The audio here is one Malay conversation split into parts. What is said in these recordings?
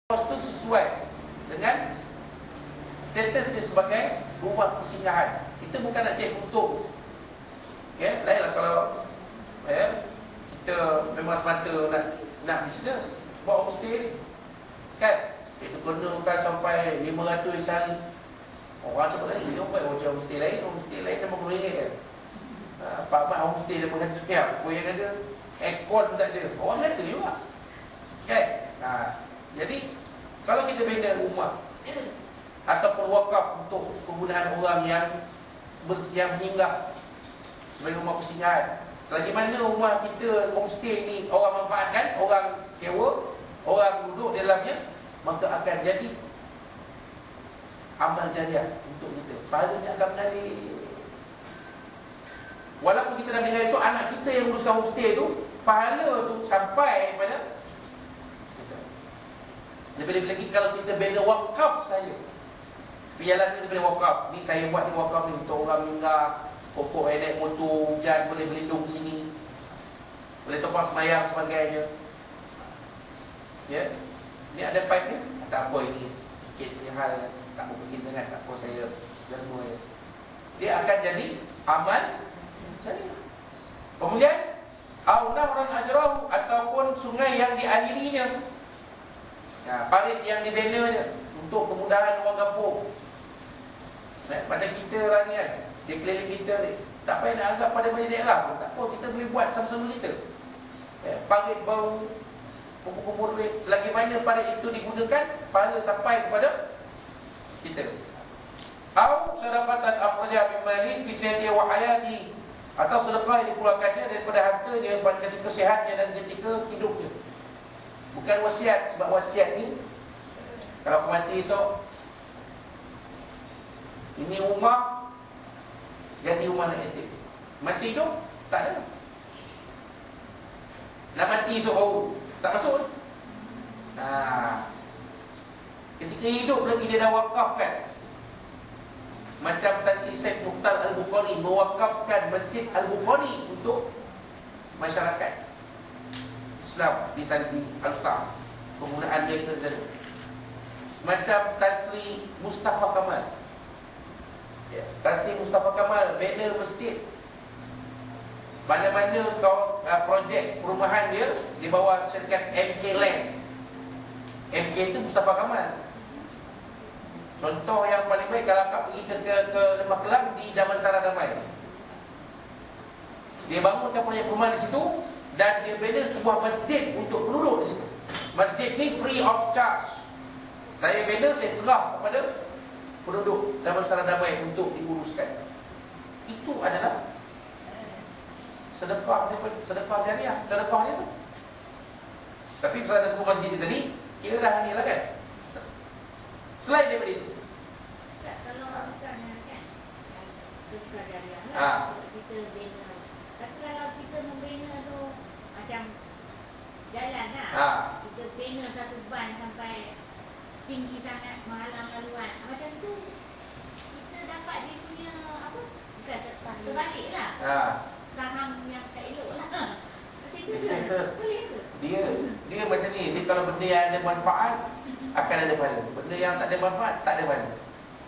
kos tu sesuai dengan status dia sebagai rumah persinggahan. Itu bukan nak cek untung. Ya, lainlah kalau kita memang semata nak bisnes, buat homestay kan, itu kenakan sampai 500 sehari. Orang cakap lain, dia buat homestay lain RM50 kan. Pak Mat homestay dia mengatur apa yang ada, aircon pun tak ada. Orang kata juga kan. Jadi kalau kita bina rumah ataupun wakaf untuk penggunaan orang yang meninggal sebagai rumah persinggahan, selagi mana rumah kita homestay ni orang manfaatkan, orang sewa, orang duduk di dalamnya, maka akan jadi amal jariah untuk kita. Pahalanya akan mengalir. Walaupun kita dah meninggal esok, anak kita yang uruskan homestay tu, pahala tu sampai kepada kita. Lebih-lebih lagi kalau kita bina wakaf saja. Pialan kita bina wakaf. Ni saya buat ni wakaf ni untuk orang meninggal, pokok naik motor, hujan boleh berlindung sini, boleh tumpang semayang sebagainya. Ya, ni ada pipe ni, tak apa, ini sikit punya hal, tak berpesin sangat, tak apa, saya derma ya. Dia akan jadi amal jariah. Kemudian orang ajrahu, ataupun sungai yang dialirinya, parit yang dibinanya untuk kemudahan orang kampung. Macam kita lah ni kan, di keliling kita ni, tak payah nak agak pada banyak daerah pun, tak apa, kita boleh buat sama-sama kita. Parit bau, kumpul-kumpul duit, selagi mana parit itu digunakan, pahala sampai kepada kita. Au sadaqatan akhrajah min mali fi sayyidi wa hayati, atau sedekah yang dikeluarkannya daripada hartanya pada ketika sihatnya dan ketika hidupnya. Bukan wasiat, sebab wasiat ni kalau aku mati esok, ini rumah jadi rumah anak yatim. Masih hidup tak ada. Nak mati esok baru tak masuk. Ketika hidup lagi dia dah wakafkan. Macam Tan Syed Mukhtar Al-Bukhari mewakafkan Masjid Al-Bukhari untuk masyarakat Islam di Sandi Al-Star, penggunaan dia tersebut. Macam Tan Sri Mustafa Kamal, Tan Sri Mustafa Kamal bina masjid. Mana-mana projek perumahan dia di bawah syarikat MK Land. MK itu Mustafa Kamal. Contoh yang paling baik kalau akak pergi ke Lembah Kelang di Damansara Damai. Dia bangunkan proyek perumahan di situ dan dia bina sebuah masjid untuk penduduk di situ. Masjid ni free of charge. Saya bina, saya serah kepada penduduk Damansara Damai untuk diuruskan. Itu adalah sedekah jariah, sedekah dia tu. Tapi kalau ada sebuah masjid tadi, kira dah ni lah kan. Selain daripada itu, kalau bukan kan sedekah jariah lah, kita bina. Tapi kalau kita membina tu macam jalan lah, kita bina satu ban sampai tinggi sangat menghalang laluan, macam tu kita dapat dia punya apa, bukan terbalik lah, saham yang tak elok lah. Macam tu boleh ke? Dia macam ni. Dia kalau benda yang ada manfaat akan ada pahala. Benda yang tak ada manfaat tak ada pahala.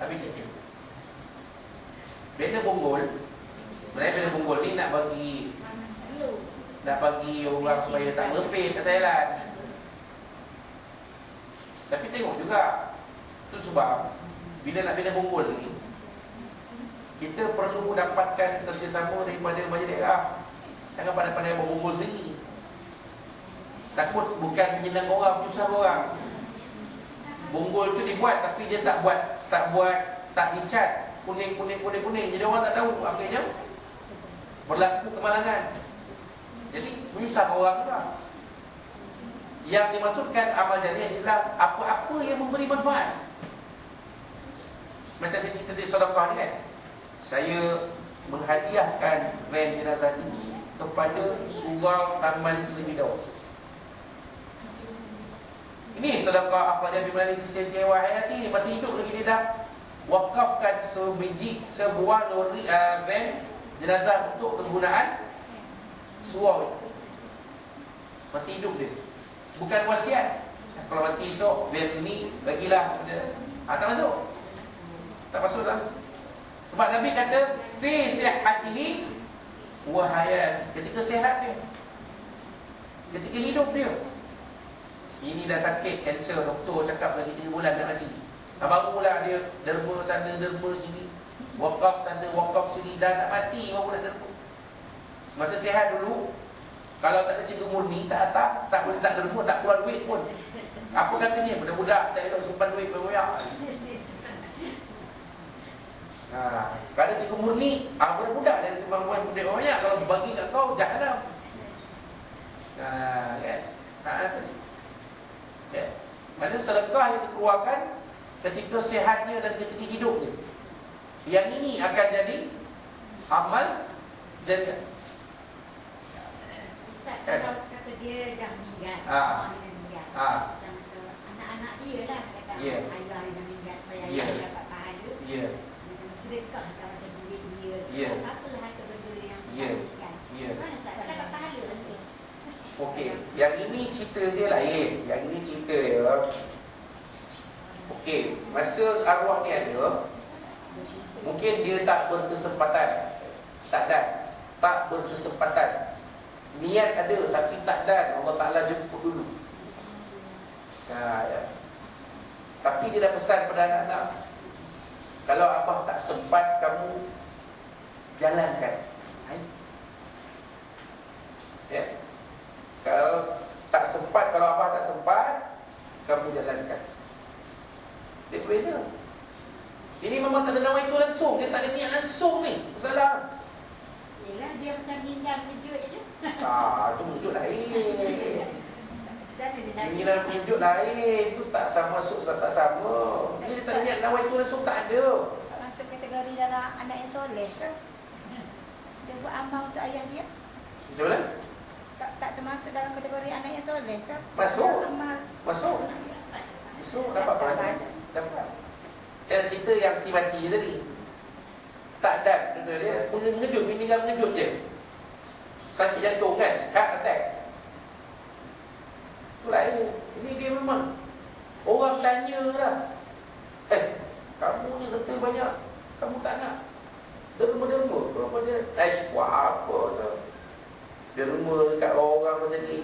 Habis itu. Bina bonggol, sebenarnya bina bonggol ni nak bagi orang supaya tak merepek kat jalan. Tapi tengok juga, tu sebab bila nak bina bonggol ni, kita perlu dapatkan kerjasama daripada banyak daerah. Jangan pandai-pandai buat bonggol sendiri. Takut bukan menyenang orang, menyusah orang. Bonggol tu dibuat tapi dia tak dicat kuning. Jadi orang tak tahu, akhirnya berlaku kemalangan. Jadi menyusah orang juga. Yang dimaksudkan amal jariah ialah apa-apa yang memberi manfaat. Macam saya cerita di sedekah ni kan, saya menghadiahkan van jenazah ini kepada surau Taman Islam Bidau. Ini sedekah akhrajah min mali fi sayyidi wa hayati, masih hidup lagi dia dah wakafkan sebuah lori van jenazah untuk penggunaan surau itu. Masih hidup dia. Bukan wasiat, Kalau mati esok, biar ini bagilah pada. Tak masuk. Tak masuk lah. Sebab Nabi kata fi sihhatihi wa hayat. Ketika sihat dia, ketika hidup dia. Ini dah sakit kanser, doktor cakap lagi 3 bulan dah mati. Barulah dia derma sana, derma sini, wakaf sana, wakaf sini, dah nak mati baru dah derma. Masa sihat dulu, kalau tak ada cikgu murni, tak boleh tak derma, tak keluar duit pun. Apa katanya? Budak-budak tak elok simpan duit banyak. Kalau cikgu murni, budak-budak dia simpan duit banyak. Kalau bagi kat kau, jahanam. Kan? Ya. Mana sedekah yang dikeluarkan ketika sihatnya dan ketika hidupnya. Yang ini akan jadi amal jariah. Ustaz, kalau kata dia dah meninggal, anak-anak dia lah kata ayah dia dah meninggal, supaya ayah dapat pahala. Sedekah atau macam duit dia, apalah harta benda yang meninggal. Mana Ustaz, tak dapat pahala nanti. Okey, yang ini cerita dia lain. Yang ini cerita dia. Okey, masa arwah ni ada, mungkin dia tak berkesempatan. Tak berkesempatan. Niat ada tapi tak dan Allah Ta'ala jemput dulu. Ya. Tapi dia dah pesan pada anak-anak, kalau abah tak sempat, kamu jalankan. Ya. Kalau tak sempat, kalau abah tak sempat, kamu jalankan. Dia berbeza. Ini memang tak ada nama itu langsung. Dia tak ada niat langsung ni. Masalah. Yelah, dia macam meninggal kejut je. Itu mengejut lain. Ini dalam mengejut lain. Itu tak sama, masuk tak sama. Dia tak ada niat nama itu langsung, tak ada. Masuk kategori dalam anak yang soleh kan? Dia buat amal untuk ayah dia. Macam mana? Tak termasuk dalam kategori anak yang soleh kan? Masuk. Masuk. Dapat pahala. Dapat. Saya cerita yang si mati tadi. Tak dan. Dia mengejut. Meninggal mengejut je. Sakit jantung kan? Heart attack. Itu lain. Ini dia memang. Orang tanya lah. Kamu ni harta banyak. Kamu tak nak. Derma-derma. Apa dia? Buat apa tu? Derma dekat orang macam ni.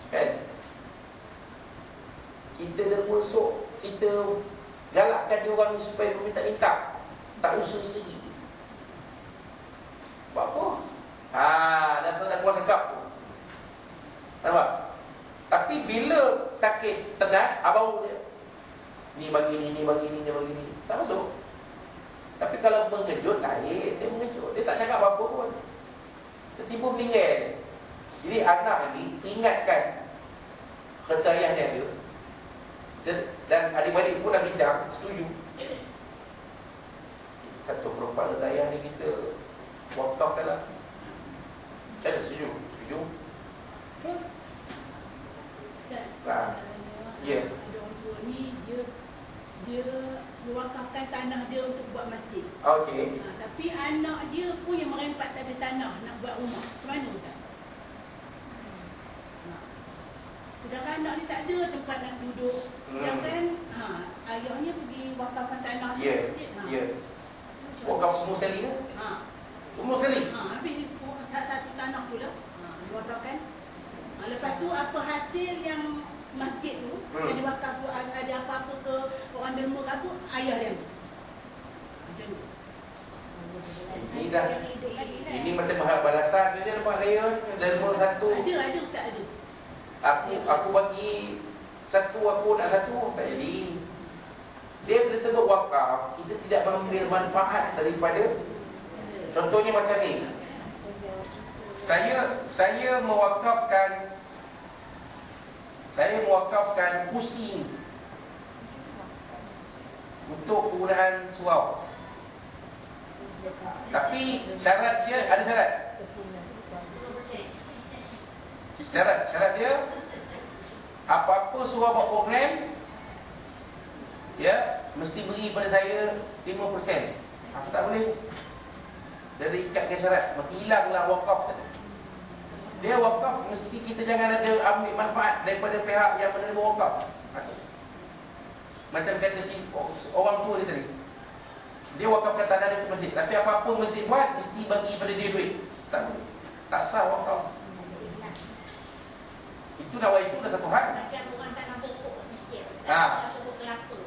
Kan? Kita derma sok. Kita galakkan dia orang ni supaya meminta-minta. Tak usul sendiri. Buat apa? Dah keluar cakap tu. Nampak? Tapi bila sakit tenat, baru dia ni bagi ni, ni bagi ni, ni bagi ni. Tak masuk. Tapi kalau mengejut lain, dia mengejut. Dia tak cakap apa-apa pun. Tiba-tiba meninggal. Jadi anak ni ingatkan harta ayah dia ada. Dan adik-adik pun dah bincang, setuju. Satu perempuan harta ayah ni kita wakafkan lah. Saya setuju. Setuju? Ya. Ada orang tua ni dia wakafkan tanah dia untuk buat masjid. Okey. Tapi anak dia pun yang merempat tak ada tanah nak buat rumah. Macam mana Ustaz? Sedangkan anak ni tak ada tempat nak duduk. Sedangkan ayahnya pergi wakafkan tanah dia masjid. Ya. Wakaf semua sekali ke? Semua sekali? Habis satu tanah pula. Diwakafkan. Lepas tu apa hasil yang masjid tu yang diwakaf tu, ada apa-apa ke orang derma ke apa, ayah dia. Macam tu. Ini macam balasan dia nampak saya derma satu. Ada Ustaz ada. Aku bagi satu, aku nak satu, tak jadi. Dia bila sebut wakaf, kita tidak mengambil manfaat daripada. Contohnya macam ni. Saya mewakafkan kursi ini untuk penggunaan surau. Tapi syarat dia ada syarat. Syarat dia apa-apa surau buat program, ya, mesti beri pada saya 5%. Aku tak boleh. Dari ikatkan syarat, maka hilanglah wakaf tadi. Dia wakaf, mesti kita jangan ada ambil manfaat daripada pihak yang menerima wakaf. Macam kata si orang tua dia tadi, dia wakafkan tanah dia ke masjid, tapi apa-apa masjid buat, mesti bagi pada dia duit. Tak sah wakaf. Itu dah satu hal. Macam orang tanam pokok masjid. Ha. Pokok kelapa.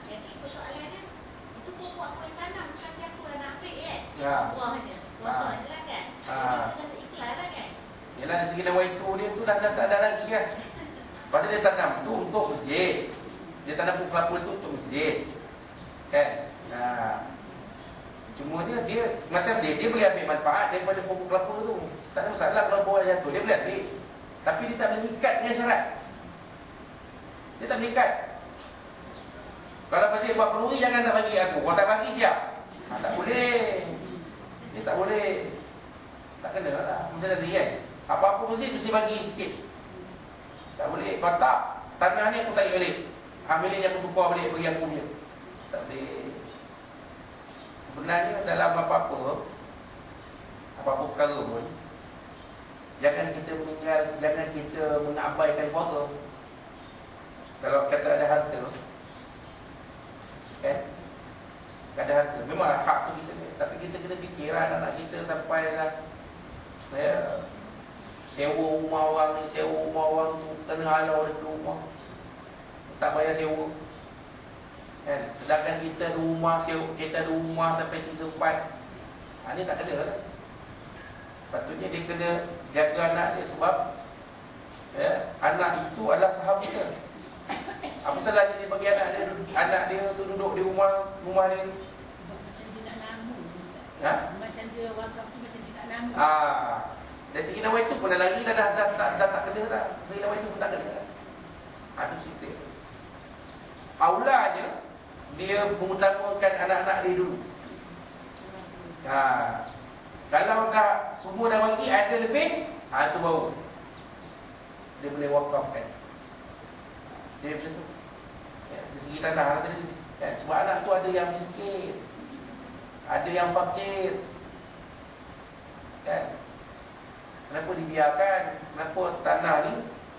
Jadi persoalannya, itu pokok aku yang tanam, bukan aku yang nak ambil kan? Ya. Buahnya. Buah je lah kan? Ha. Jadi kita ikhlas lah kan? Yelah, dari segi nawai itu dia tu dah tak ada lagi kan. Padahal dia tanam tu untuk masjid. Dia tanam pokok kelapa tu untuk masjid. Kan? Cuma dia macam dia boleh ambil manfaat daripada pokok kelapa tu. Tak ada masalah kalau buah jatuh, dia boleh ambil. Tapi dia tak mengikat dengan syarat. Dia tak mengikat. Kalau masjid buat peruri, jangan tak bagi aku. Kalau tak bagi, siap. Tak boleh. Dia tak boleh. Tak kena lah. Macam tadi kan. Apa-apa masjid, mesti bagi sikit. Tak boleh. Kalau tak, tanah ni aku tarik balik. Milik yang aku tukar balik bagi aku punya. Tak boleh. Sebenarnya dalam apa-apa perkara pun, jangan kita meninggal, jangan kita mengabaikan keluarga. Kalau kata ada harta, kan? Ada harta, memang hak tu kita, tapi kita kena fikir anak-anak kita sampai lah sewa rumah orang ni, sewa rumah orang tu, kena halau dekat rumah, tak bayar sewa. Kan? Sedangkan kita ada rumah, sewa, kita ada rumah sampai 3-4. Ini tak kena lah. Patutnya dia kena jaga anak dia sebab anak itu adalah sahabat dia. Apa salahnya dia bagi anak dia tu duduk di rumah dia. Macam dia nak nama. Ha? Macam dia wakaf tu macam dia nak nama. Dari segi nawai itu pun dah lagi dah tak kena dah. Dari nawai itu pun tak kena. Itu cerita. Aulanya dia mengutamakan anak-anak dia dulu. Kalau dah semua dah bagi, ada lebih, itu baru dia boleh wakafkan. Dia macam tu. Dari segi tanah tadi. Sebab anak tu ada yang miskin, ada yang fakir. Kan? Kenapa dibiarkan? Kenapa tanah ni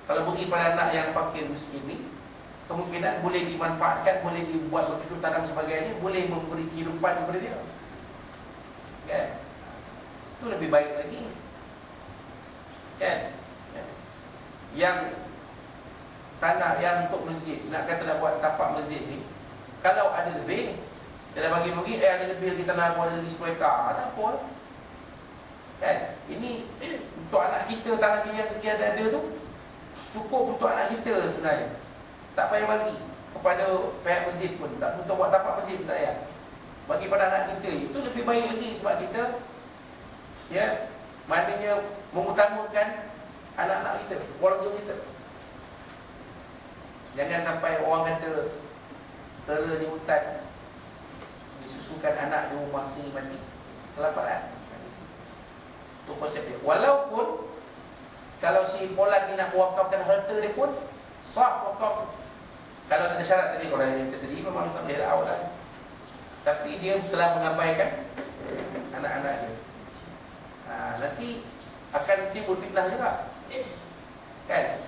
kalau bagi pada anak yang fakir miskin ni, kemungkinan boleh dimanfaatkan, boleh dibuat bercocok tanam sebagainya, boleh memberi kehidupan kepada dia. Kan? Itu lebih baik lagi. Kan? Yang tanah yang untuk masjid, nak kata nak buat tapak masjid ni, kalau ada lebih, kita dah bagi-bagi, ada lebih lagi tanah buat lagi 10 ekar, tak apa. Kan? Ini untuk anak kita, tanah dia ada tu, cukup untuk anak kita sebenarnya. Tak payah bagi kepada pihak masjid pun. Tak untuk buat tapak masjid pun tak payah. Bagi pada anak kita, itu lebih baik lagi sebab kita maknanya mengutamakan anak-anak kita, keluarga kita. Jangan sampai orang kata tera di hutan, disusukan anak di rumah sendiri mati, kelaparan. Itu konsep dia. Walaupun kalau si Polan ni nak wakafkan harta dia pun sah wakaf. Kalau tak ada syarat tadi, kalau yang tadi memang tak boleh lah. Tapi dia telah mengabaikan anak-anak dia. Nanti akan timbul fitnah juga. Kan?